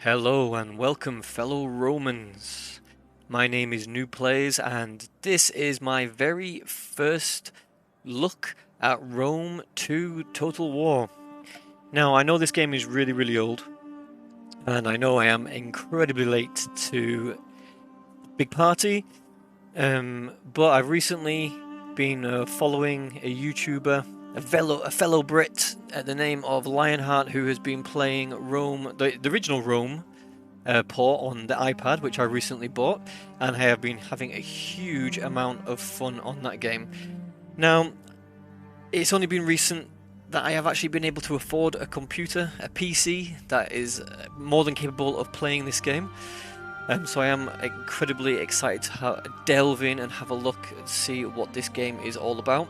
Hello and welcome, fellow Romans. My name is Noob Plays, and this is my very first look at Rome 2 Total War. Now, I know this game is really old, and I know I am incredibly late to Big Party, but I've recently been following a YouTuber, a fellow Brit at the name of Lionheart, who has been playing Rome, the original Rome port on the iPad, which I recently bought, and I have been having a huge amount of fun on that game. Now, it's only been recent that I have actually been able to afford a computer, a PC, that is more than capable of playing this game. So I am incredibly excited to delve in and have a look and see what this game is all about.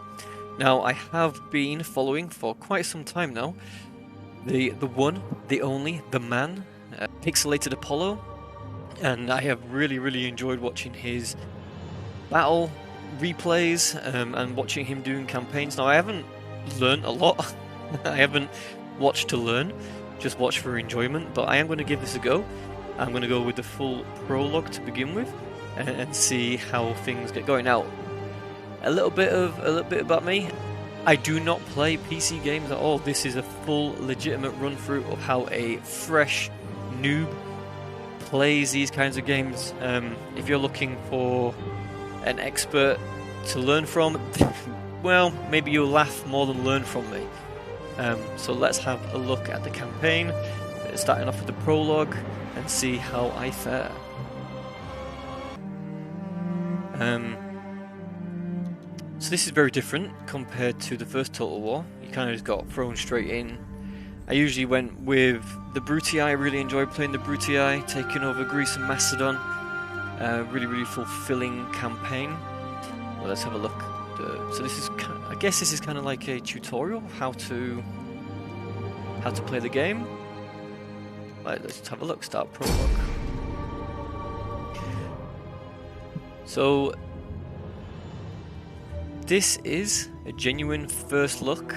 Now, I have been following for quite some time now the one, the only, the man, Pixelated Apollo, and I have really enjoyed watching his battle replays and watching him doing campaigns. Now, I haven't learned a lot. I haven't watched to learn, just watched for enjoyment, but I am going to give this a go. I'm going to go with the full prologue to begin with and see how things get going. Now, a little bit about me. I do not play PC games at all. This is a full legitimate run through of how a fresh noob plays these kinds of games. If you're looking for an expert to learn from, well, maybe you'll laugh more than learn from me. So let's have a look at the campaign, starting off with the prologue, and see how I fare. So this is very different compared to the first Total War. You kind of just got thrown straight in. I usually went with the Brutii. I really enjoyed playing the Brutii, taking over Greece and Macedon. Really fulfilling campaign. Well, let's have a look. So this is, I guess this is kind of like a tutorial of how to play the game. Right, let's have a look. Start prologue. So this is a genuine first look,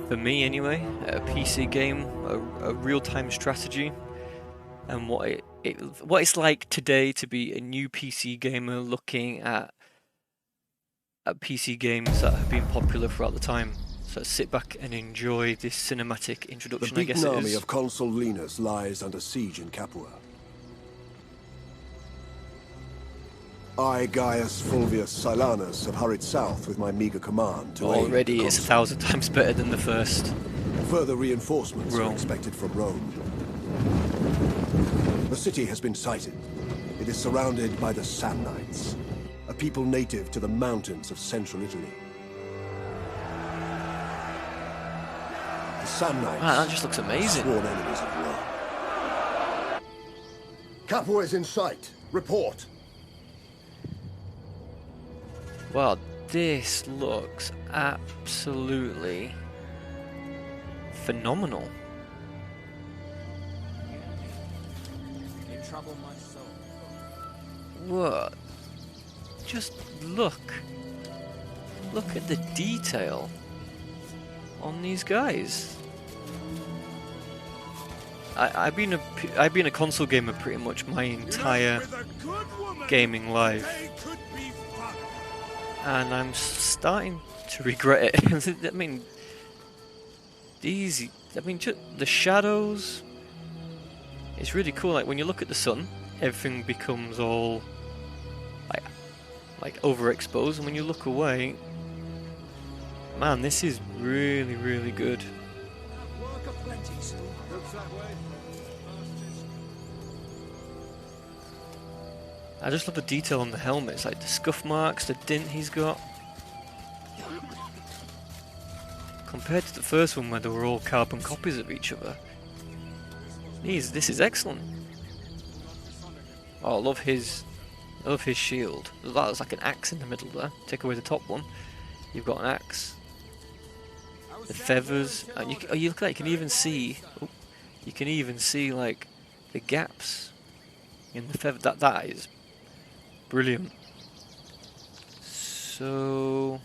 for me anyway, at a PC game, a real-time strategy, and what it's like today to be a new PC gamer looking at PC games that have been popular throughout the time. So sit back and enjoy this cinematic introduction, I guess it is. The beaten army of Consul Linus lies under siege in Capua. I, Gaius Fulvius Silanus, have hurried south with my meager command to already it's 1,000 times better than the first. Further reinforcements Rome. are expected from Rome. The city has been sighted. It is surrounded by the Samnites, a people native to the mountains of central Italy. The Samnites, wow, that just looks amazing. Sworn enemies of Rome. Capua is in sight. Report. Wow, this looks absolutely phenomenal. What? Just look at the detail on these guys. I've been a console gamer pretty much my entire gaming life, and I'm starting to regret it. I mean, just the shadows. It's really cool. Like when you look at the sun, everything becomes all like overexposed, and when you look away, man, this is really good. I just love the detail on the helmets, like the scuff marks, the dint he's got. Compared to the first one where they were all carbon copies of each other. This is excellent. Oh, I love his shield. There's like an axe in the middle there. Take away the top one, you've got an axe. The feathers, and you look like you can even see. Oh, you can even see like the gaps in the feather. That is brilliant. So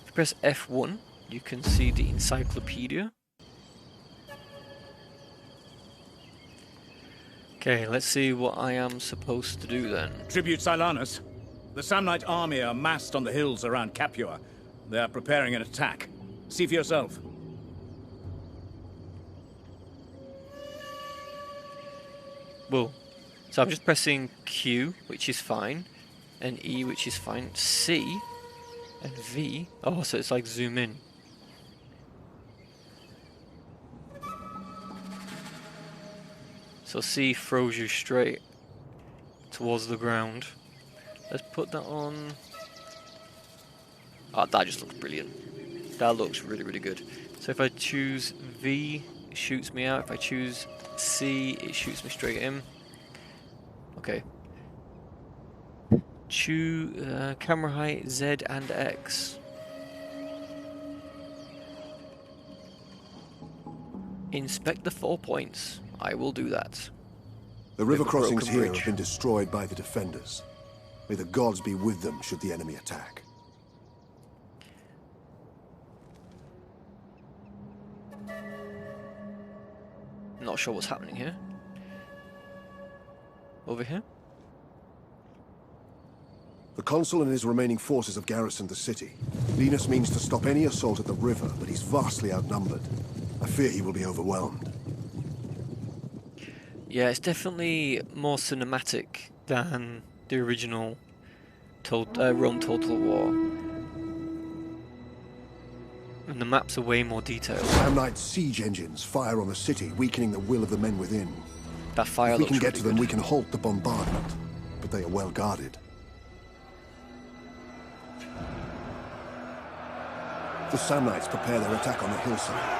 if you press F1, you can see the encyclopedia. Okay, let's see what I am supposed to do then. Tribute Silanus. The Samnite army are massed on the hills around Capua. They are preparing an attack. See for yourself. Whoa. So I'm just pressing Q, which is fine, and E, which is fine, C, and V. Oh, so it's like zoom in. So C throws you straight towards the ground. Let's put that on. Oh, that just looks brilliant. That looks really, really good. So if I choose V, it shoots me out. If I choose C, it shoots me straight in. Okay. Choose camera height Z and X. Inspect the 4 points. I will do that. The river crossings here have been destroyed by the defenders. May the gods be with them should the enemy attack. Not sure what's happening here. Over here? The consul and his remaining forces have garrisoned the city. Linus means to stop any assault at the river, but he's vastly outnumbered. I fear he will be overwhelmed. Yeah, it's definitely more cinematic than the original Rome Total War. And the maps are way more detailed. Samnite's siege engines fire on the city, weakening the will of the men within. That fire If we looks can get really to them, good. we can halt the bombardment. But they are well guarded. The Samnites prepare their attack on the hillside.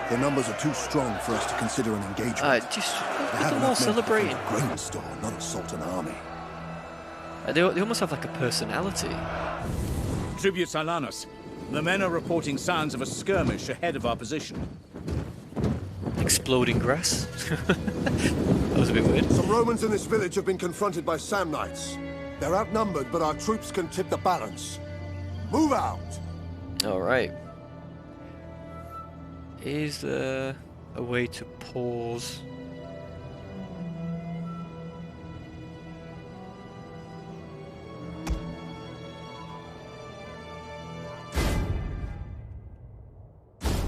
Their numbers are too strong for us to consider an engagement. Just They look have at them all enough men to celebrating. defend a grain store, not assault an army. They almost have like a personality. Tribute Silanus. The men are reporting signs of a skirmish ahead of our position. Exploding grass. That was a bit weird. Some Romans in this village have been confronted by Samnites. They're outnumbered, but our troops can tip the balance. Move out! Alright. Is there a way to pause?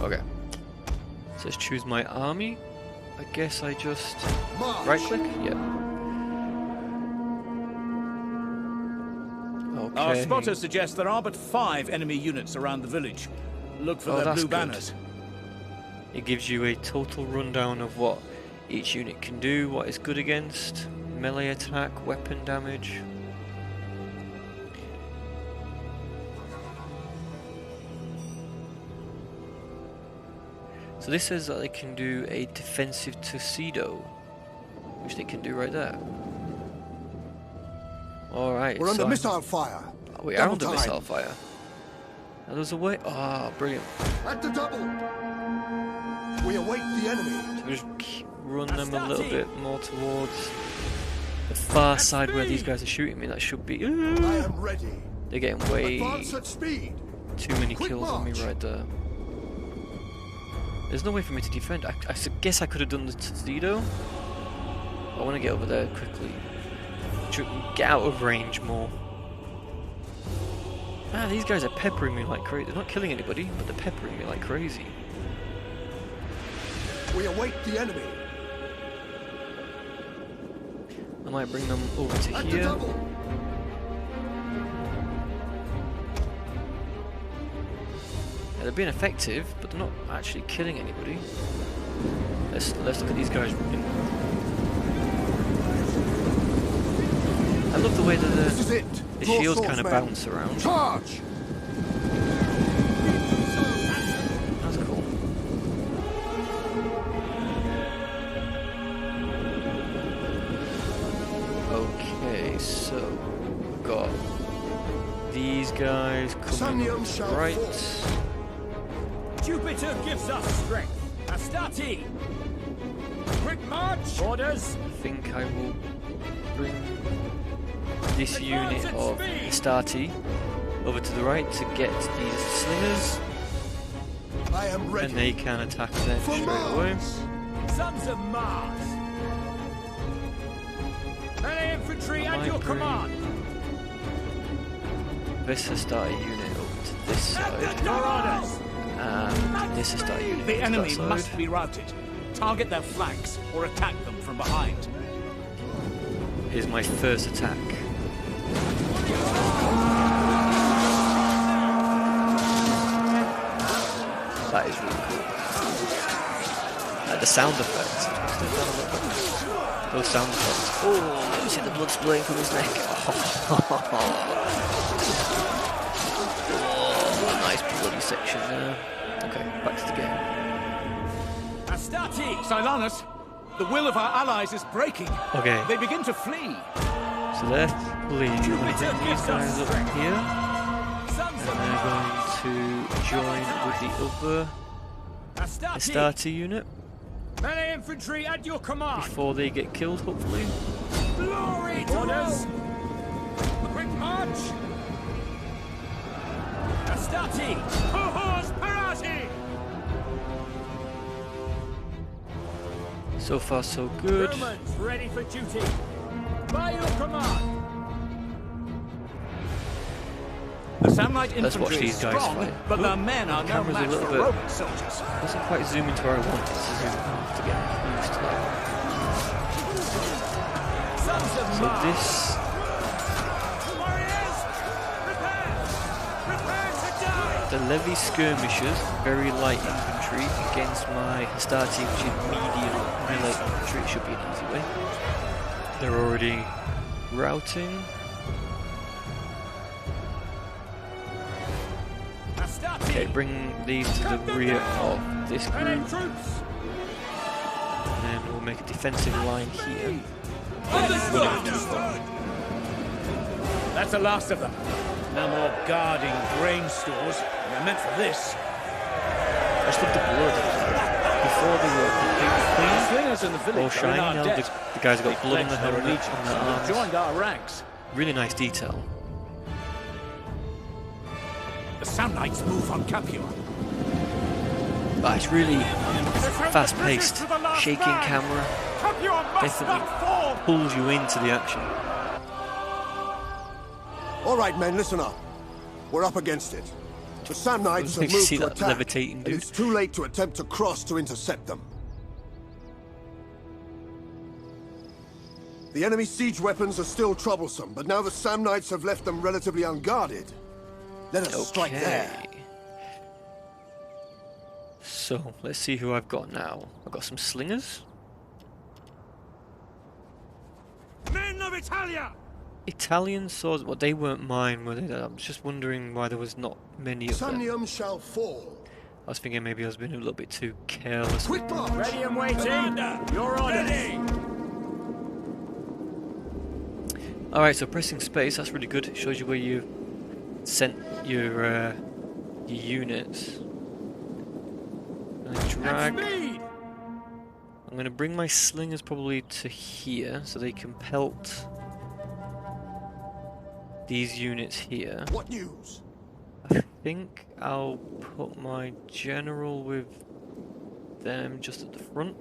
Okay. So let's choose my army. I guess I just right click? Yeah. Okay. Our spotter suggests there are but 5 enemy units around the village. Look for their that's blue good. banners. It gives you a total rundown of what each unit can do, what it's good against, melee attack, weapon damage. So this says that they can do a defensive tuxedo, which they can do right there. Alright, We're under missile fire. we are Double under time. missile fire. Now there's a way. Ah, brilliant. At the double. We await the enemy. So we just run them a little bit more towards the far side where these guys are shooting me. That should be. I am ready. They're getting way Advance at speed. too many Quick kills on me march. right there. There's no way for me to defend. I guess I could have done the tuxedo. I want to get over there quickly. Get out of range more. Ah, these guys are peppering me like crazy. They're not killing anybody, but they're peppering me like crazy. We await the enemy. I might bring them over to At the here. double. Yeah, they're being effective, but they're not actually killing anybody. Let's look at these guys. I love the way that This is it. the Draw shields kind of swordsmen. bounce around. Charge! That's cool. Okay, so we've got these guys coming Samnium up to the shall right. fall. Jupiter gives us strength. Astarte! Quick march! Orders! I think I will bring this unit of Astarte over to the right to get these slingers. I am ready. And they can attack them For straight away. Mars. Sons of Mars! Melee infantry at your Library. command! This has started a unit over to this side. Your orders! And this has started a unit The over to enemy that side. must be routed. Target their flanks or attack them from behind. Here's my first attack. That is really cool. The sound effects. Those sound effects. Oh, let me see the blood splaying from his neck. Oh, nice bloody section there. Okay, back to the game. Astarte! Silanus, the will of our allies is breaking. Okay, They begin to flee. so they're fleeing. I'm going to bring these guys up here. Sons of And they're Mars! going to join with the other Astarte! Astarte unit Melee infantry at your command! before they get killed, hopefully. Glory to orders! Quick march! Astarte! Cohors Parati! So far, so good. Romans ready for duty! By your command! The Samnite Let's watch infantry is these guys strong, fight. but their men are the no camera's a match little for bit- Roman soldiers. Doesn't quite zoom into where I want it to zoom. I have to get used to that. Sons of So Mars! this, Warriors! Prepare! Prepare to die! the levy skirmishers, very light infantry against my Astarte, which is medium melee infantry. It should be an easy way. They're already routing. Astarte! Okay, bring these to the rear of this Melee group, troops! and then we'll make a defensive line here. Understood! That's the last of them. No more guarding grain stores. They're meant for this. I just love the blood. Before they were completely The clean, slingers in the all village are in shiny. our Now debt. the guys have They got blood on pledged their their helmet, allegiance on their and have arms. joined our ranks. Really nice detail. The Samnites move on Capua. But it's really fast-paced, shaking camera. Definitely pulls you into the action. All right, men, listen up. We're up against it. The Samnites have Nice to moved see to that attack, levitating and dude. it's too late to attempt to cross to intercept them. The enemy siege weapons are still troublesome, but now the Samnites have left them relatively unguarded. Let us strike there. So, let's see who I've got now. I've got some slingers. Men of Italia! Italian swords, well, they weren't mine, were they? I was just wondering why there was not many of them. Samnium shall fall. I was thinking maybe I was being a little bit too careless. Quick march! Ready and waiting! Your orders! Alright, so pressing space, that's really good. It shows you where you sent your units. And drag. Speed! I'm going to bring my slingers probably to here so they can pelt these units here. What news? I think I'll put my general with them just at the front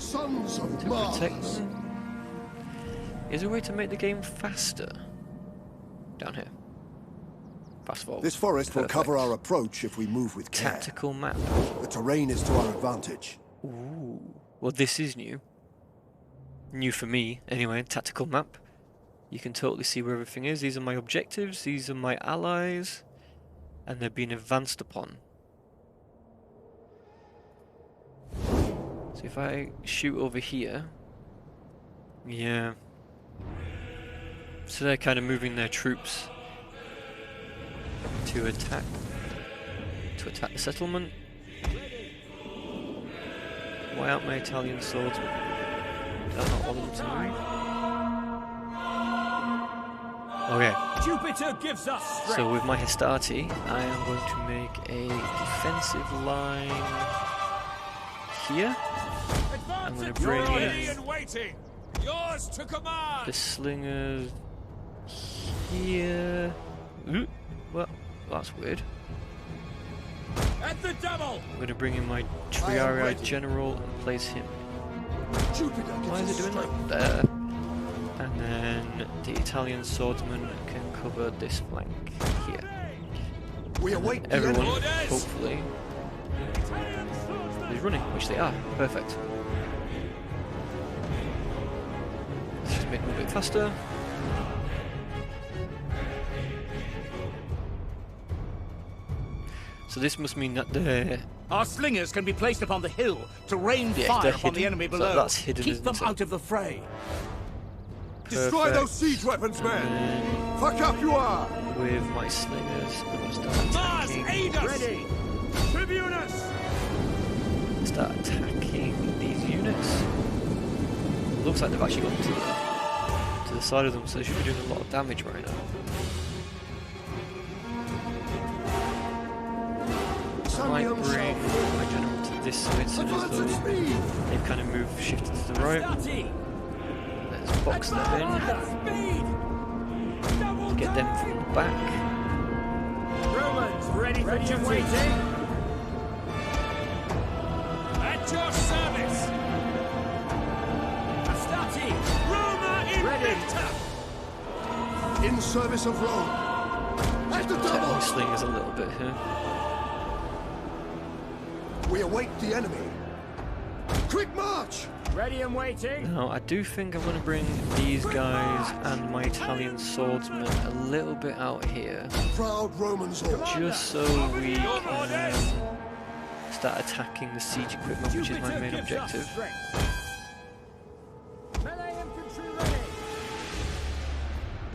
Sons of to Mars. protect them. Is there a way to make the game faster? Down here. Fast forward. This forest will cover Perfect. our approach if we move with care. Tactical map. The terrain is to our advantage. Ooh. Well, this is new. New for me, anyway. Tactical map. You can totally see where everything is. These are my objectives. These are my allies. And they're being advanced upon. So if I shoot over here... Yeah. So they're kind of moving their troops to attack the settlement. Why aren't my Italian swords? Do I not want them to move? Okay, Jupiter gives us strength! so with my Hastati, I am going to make a defensive line here. I'm going to bring in waiting! Yours to command! the slingers here. Ooh, well, that's weird. At the double! I'm going to bring in my Triarii General and place him. Why is it doing that? There. And then the Italian swordsman can cover this flank here. We await the Everyone, enemy. hopefully, is running, which they are. Perfect. Let's just make them a bit faster. So this must mean that they're... Our slingers can be placed upon the hill to rain fire they're upon the hidden. enemy So below. that's hidden, Keep isn't them it? out of the fray. Destroy Perfect. those siege weapons, men! Fuck up you are! With my slingers, I'm going to start Mars, attacking. aid us! Ready! Tribune us! Start attacking these units. Looks like they've actually gone to the side of them, so they should be doing a lot of damage right now. I might bring my general to this side soon as though they've kind of shifted to the right. Let's box them in. Get them from the back. Romans, ready for duty. At your service! Astati! Roma in victor! In service of Rome. At the Protect my double! slingers a little bit here. We await the enemy. Quick march! Ready and waiting. Now, I do think I'm going to bring these guys and my Italian swordsman a little bit out here, Proud Romans all. just so we can start attacking the siege equipment, which is my main objective. Melee infantry ready.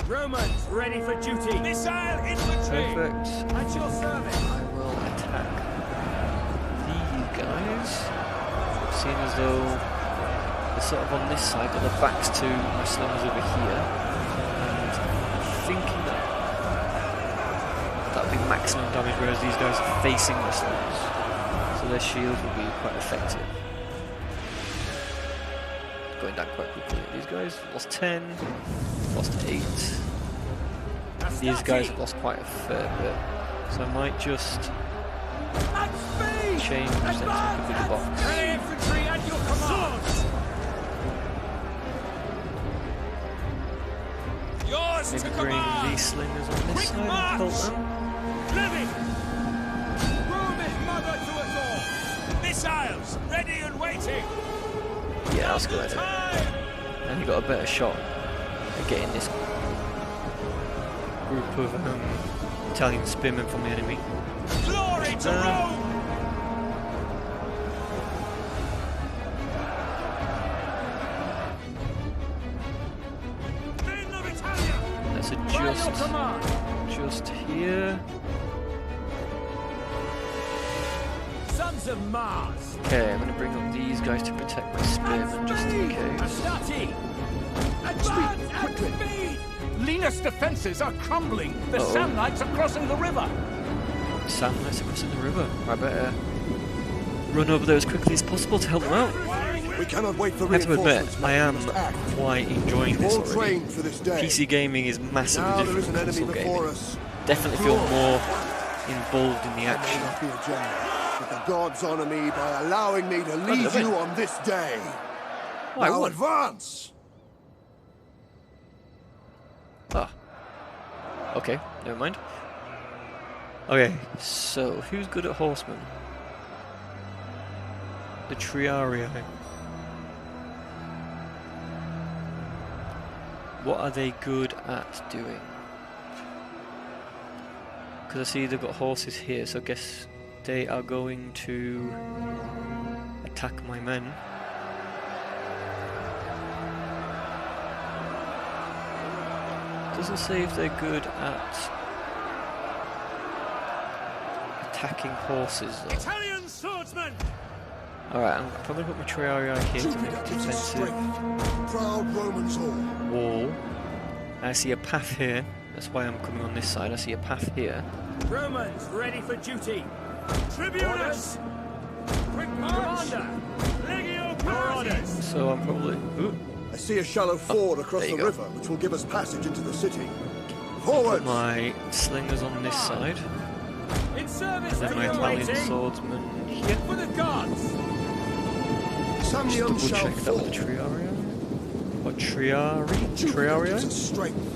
Romans ready for duty. Missile infantry. Perfect. At your service. I will attack these guys, seeing as though they're sort of on this side, but their backs to my slingers over here, and I'm thinking that would be maximum damage, whereas these guys are facing the slingers, so their shields will be quite effective. Going down quite quickly. These guys lost 10, lost 8. These guys have lost quite a fair bit, so I might just change them to a bigger box. Melee infantry at your command. Yours to Maybe bring command. these slingers on this Quick side and march! pull them. Living. Rome is mother to us all. Missiles ready and waiting. Yeah, that's a good idea. Time. And you got a better shot at getting this group of Italian spearmen from the enemy. Glory to Rome. Men of Italia. Let's By your adjust command. just here. Sons of Mars. Okay, I'm going to bring up these guys to protect my spearmen just in case. Astati. Advance at speed. Linus' defenses are crumbling. The Uh-oh. Samnites are crossing the river. Samnites are crossing the river. I better run over there as quickly as possible to help them out. We cannot wait for I have to admit, reinforcements. I am We must act. quite enjoying We've this all already. trained for this day. PC gaming is massively Now there different is an from enemy console before gaming. us. Definitely feel more involved in the I may action. not be a general, but the gods honor me by allowing me to lead did I you win? on this day. Oh, I Now won. advance! Ah. Okay, never mind. Okay, so who's good at horsemen? The Triarii. What are they good at doing? Because I see they've got horses here, so I guess they are going to attack my men. Doesn't say if they're good at attacking horses though. Italian swordsman. Alright, I'm probably put my Triarii here to make a Jupiter gives us defensive strength. Proud Romans all. wall. I see a path here, that's why I'm coming on this side. I see a path here. Romans ready for duty. Tribunus. Quick march. Commander. Legio Paris. So I'm probably... Ooh, I see a shallow ford across there the you go. river, which will give us passage into the city. put Forward! my slingers on this side. In service, And then my Italian swordsman here. For the gods! Just double check that with the Triaria. What Triaria? Strength.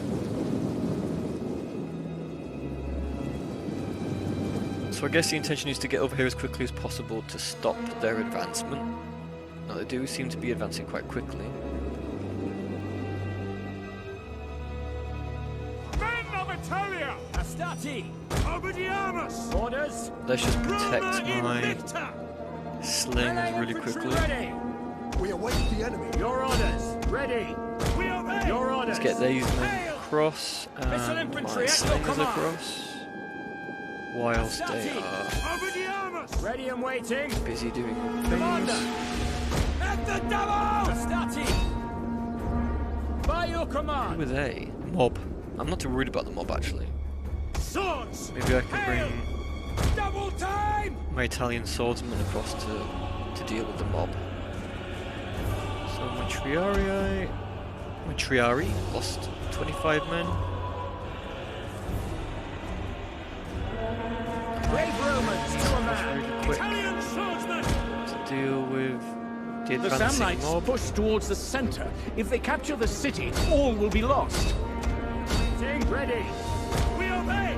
So I guess the intention is to get over here as quickly as possible to stop their advancement. Now they do seem to be advancing quite quickly. Men of Italia! Astati! Obediamus! Orders! Let's just protect Roma my Invicta! slingers really quickly. Ready! We await the enemy. Your orders! Ready! We obey! Your orders! Let's get these men Hail! across Missile and infantry my at your slingers command. across. Whilst they Astati! are Obediamus! Ready and waiting! busy doing Commander! things. At the double! Astati! By your Who command! are they? Mob. I'm not too worried about the mob actually. Swords! Maybe I can Hail! bring Double time! my Italian swordsman across to deal with the mob. So my Triari lost 25 men. Brave Romans to a man! Really quick Italian swordsman! to deal with the The advancing Samnites mob. push towards the center. If they capture the city, all will be lost. Waiting, ready! We obey!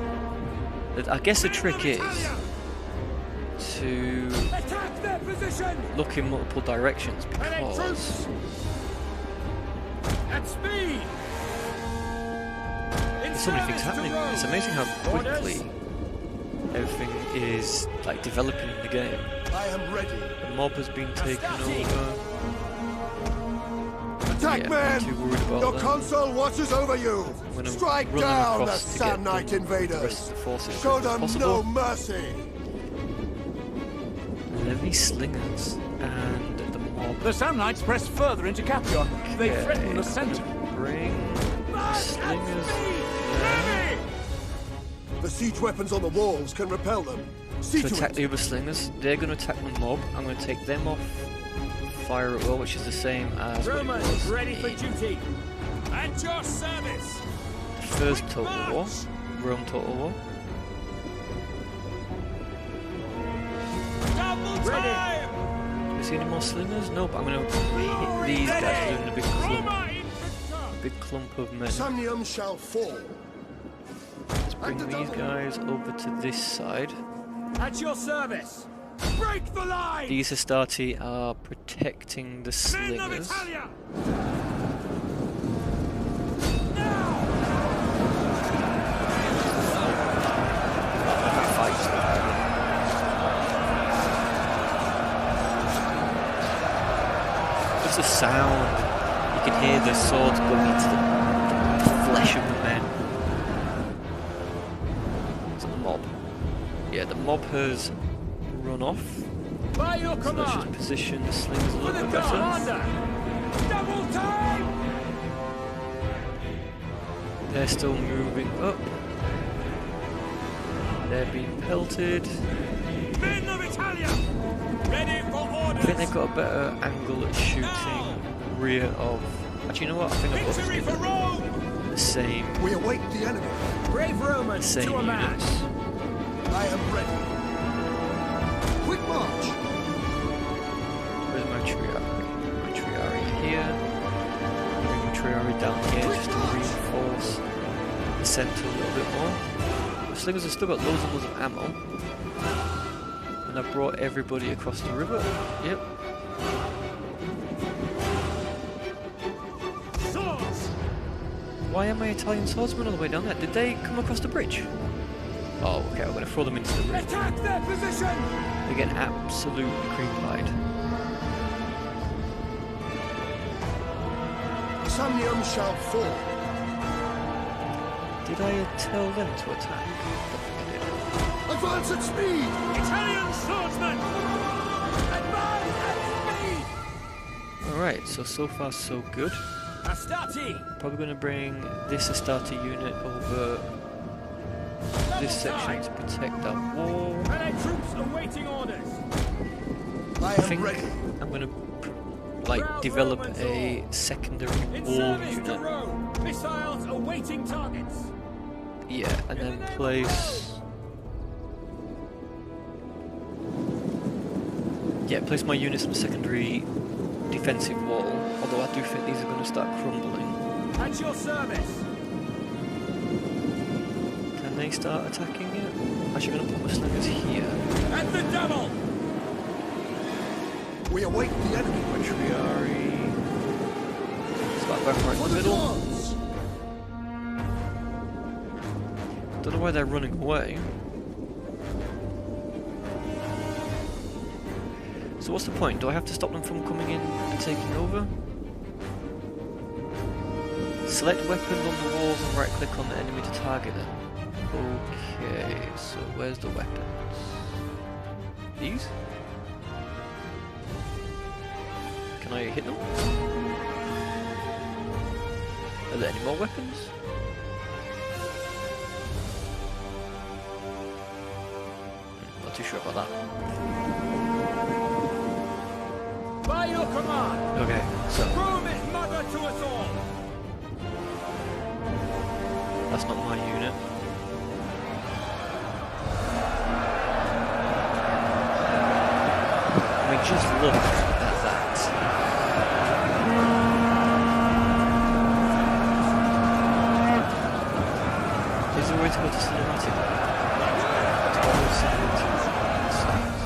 I guess the trick is to Attack their position! look in multiple directions Panic because troops! At speed! there's so many things happening. It's amazing how quickly everything is like developing in the game. I am ready. The mob has been taken over. Attack, Yeah, men! not too worried about Your that. console watches over you. I'm gonna Strike run them down the across to get Samnite them- invaders. the rest of the forces as Show quick as them possible. no mercy. Levy slingers and the mob. The Samnites press further into Capua. They threaten the center. Bring the slingers. Ready! The siege weapons on the walls can repel them. See To to attack it. the other slingers. They're going to attack the mob. I'm going to take them off fire at will, which is the same as what it Romans was ready for in duty! At your service! the first Quick Total War, march! Rome Total War. Double Ready. time! Do we see any more slingers? Nope. I'm going to hit these guys in a Roma Invicta! big clump of men. Samnium shall fall. Let's bring these guys over to this side. At your service! Break the line! These Astati are protecting the Men of slingers. Italia! Now! Fight. Just the sound. You can hear the swords going into the flesh of the men. It's the mob. Yeah, the mob has run off. By your So let's just command! position the slingers a For little the bit better. commander! Double time! They're still moving up. They're being pelted. Men of Italia! Ready for I orders! think they've got a better angle at shooting rear of. Actually, you know what? I think I've got to Victory give for them Rome! the same, We await the enemy. Brave the Romans same to a man! units. I am ready. Quick march. Where's my Triari? My Triari here. Bring my Triari down here just to reinforce the centre a little bit more. The slingers have still got loads and loads of ammo. And I've brought everybody across the river. Yep. Swords! Why are my Italian swordsmen all the way down there? Did they come across the bridge? Oh, okay, I'm going to throw them into the river. Attack their position! They get absolute cream-pied. Samnium shall fall. Did I tell them to attack? I don't think I did. Advance at speed. Italian swordsman! Advance at speed! Alright, so far so good. Astati! Probably going to bring this Astarte unit over this section to protect that wall. Allied troops awaiting orders! I I am think ready. I'm going to develop a secondary In wall service to unit. Rome! Missiles awaiting targets! Yeah, and then place Yeah, place my units on the secondary defensive wall, although I do think these are going to start crumbling. At your service. Can they start attacking it? Actually, I'm going to put my slingers here. At the double. We await the enemy. My Triari. Start back right in the middle. Don't know why they're running away. So what's the point? Do I have to stop them from coming in and taking over? Select weapons on the walls and right click on the enemy to target them. Okay, so where's the weapons? These? Can I hit them? Are there any more weapons? Not too sure about that. By your command. Okay, so Rome is mother to us all. that's not my unit. I mean, just look at that. Is there a way to go to cinematic? To go to cinematic.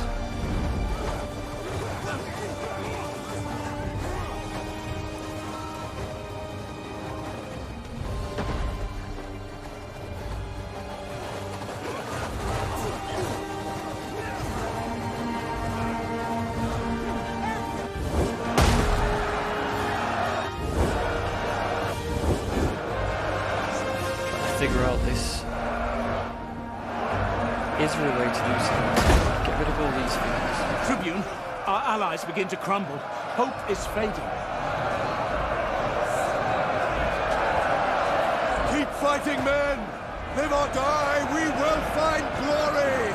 Figure out this. Is there a way to do something? Get rid of all these things. Tribune, our allies begin to crumble. Hope is fading. Keep fighting, men! Live or die, we will find glory!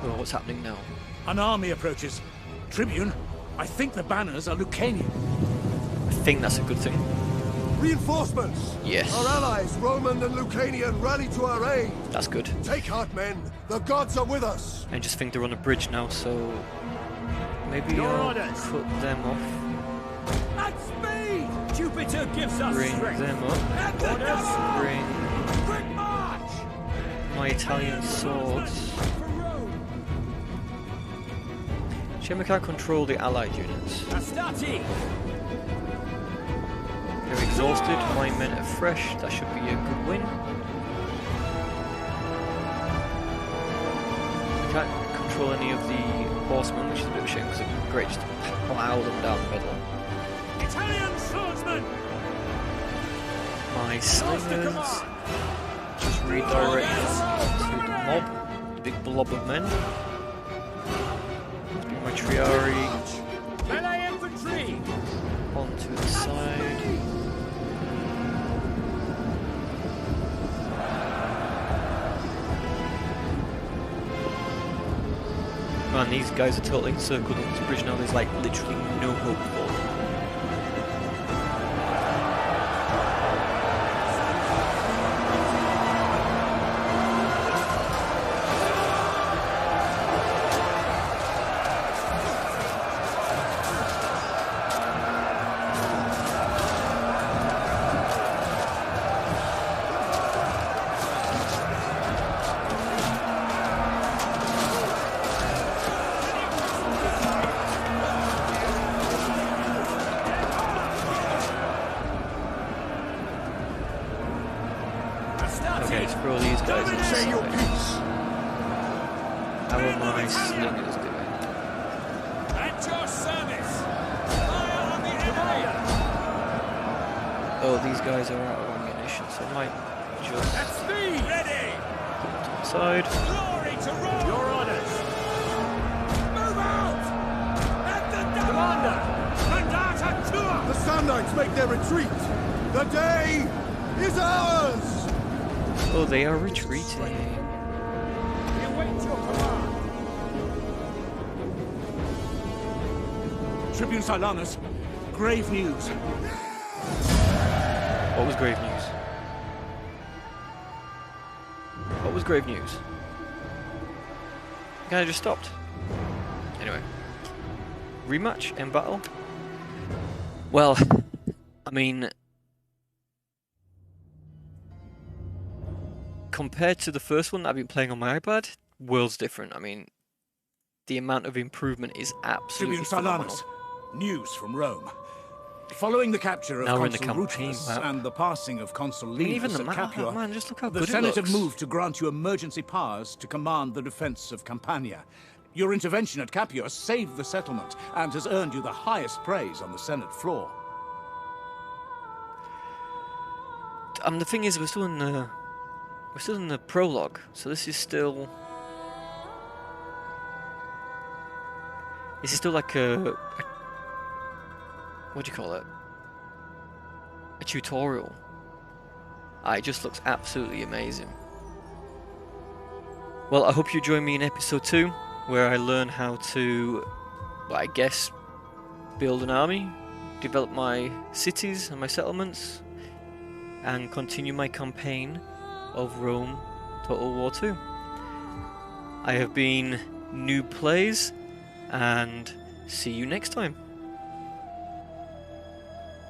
Oh, what's happening now? An army approaches. Tribune, I think the banners are Lucanian. I think that's a good thing. Reinforcements! Yes. Our allies, Roman and Lucanian, rally to our aid! That's good. Take heart, men! The gods are with us! I just think they're on a bridge now, so maybe Your I'll orders. cut them off. At speed. Jupiter gives us Bring strength. them up. At the double. Bring Quick march. my Italian swords. For Rome. Shame I can't control the allied units. Astati. They're exhausted, my men are fresh, that should be a good win. I can't control any of the horsemen, which is a bit of a shame because it'd be great just to plow them down the middle. Italian swordsman. My slingers just redirect them to the mob, the big blob of men. Let's bring my Triari Melee infantry. onto the side. Man, these guys are totally encircled on this bridge now. There's like literally no hope for them. Okay, let's throw these guys on the Say your side. peace! How are my slingers doing? At your service. Fire on the enemy. Oh, these guys are out of ammunition, so I might just At speed. Ready. put them to the side. Glory to Rome. Your orders. Move out. At the double. Commander. Mandata Tua. The Samnites make their retreat! The day is ours! Oh, they are retreating. We await your command. Tribune Silanus, grave news. What was grave news? What was grave news? The guy just stopped. Anyway. Rematch in battle? Well, I mean, compared to the first one that I've been playing on my iPad, worlds different. I mean, the amount of improvement is absolutely Tribune phenomenal. Silanus, news from Rome. Following the capture of Now we're in the Consul campaign Rutilus map. and the passing of Consul I mean, even Linus the at map, Capua, man, just look how the good it Senate have looks. moved to grant you emergency powers to command the defense of Campania. Your intervention at Capua saved the settlement and has earned you the highest praise on the Senate floor. The thing is, we're still in the prologue, so this is still like a what do you call it? A tutorial. It just looks absolutely amazing. Well, I hope you join me in episode 2, where I learn how to, well, I guess, build an army, develop my cities and my settlements, and continue my campaign of Rome Total War 2. I have been Noob Plays, and see you next time.